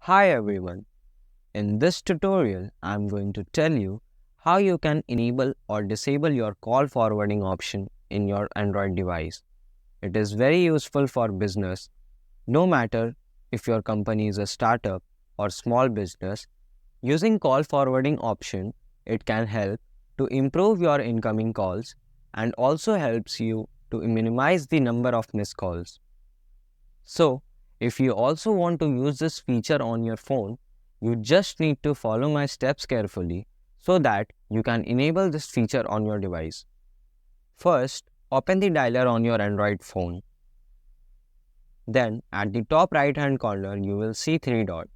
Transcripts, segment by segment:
Hi everyone. In this tutorial, I'm going to tell you how you can enable or disable your call forwarding option in your Android device. It is very useful for business, no matter if your company is a startup or small business. Using call forwarding option, it can help to improve your incoming calls and also helps you to minimize the number of missed calls. So, if you also want to use this feature on your phone, you just need to follow my steps carefully so that you can enable this feature on your device. First, open the dialer on your Android phone. Then, at the top right hand corner, you will see three dots.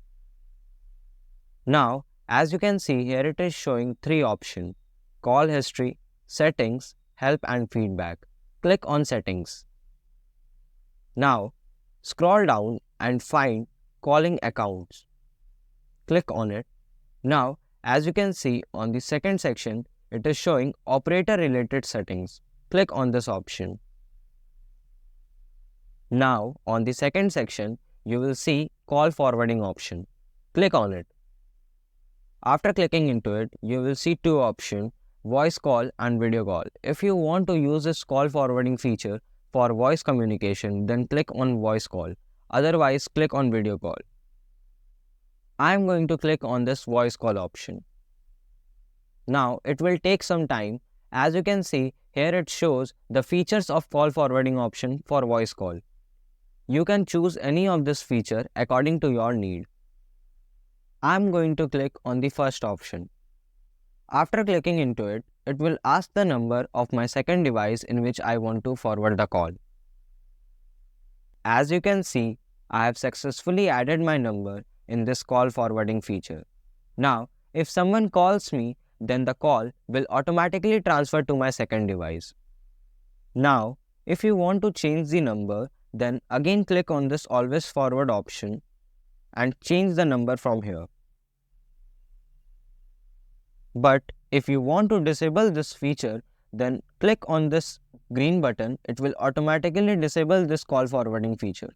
Now, as you can see here, it is showing three options: call history, settings, help and feedback. Click on settings. Now, scroll down and find calling accounts. Click on it. Now, as you can see on the second section, it is showing operator related settings. Click on this option. Now, on the second section, you will see call forwarding option. Click on it. After clicking into it, you will see two options: voice call and video call. If you want to use this call forwarding feature for voice communication, then click on voice call. Otherwise, click on video call. I am going to click on this voice call option. Now, it will take some time. As you can see, here it shows the features of call forwarding option for voice call. You can choose any of this feature according to your need. I am going to click on the first option. After clicking into it, it will ask the number of my second device in which I want to forward the call. As you can see, I have successfully added my number in this call forwarding feature. Now, if someone calls me, then the call will automatically transfer to my second device. Now, if you want to change the number, then again click on this always forward option and change the number from here. But if you want to disable this feature, then click on this green button. It will automatically disable this call forwarding feature.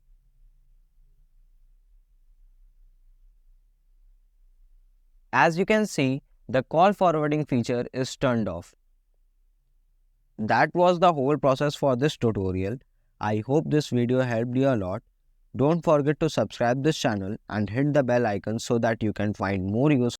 As you can see, the call forwarding feature is turned off. That was the whole process for this tutorial. I hope this video helped you a lot. Don't forget to subscribe this channel and hit the bell icon so that you can find more useful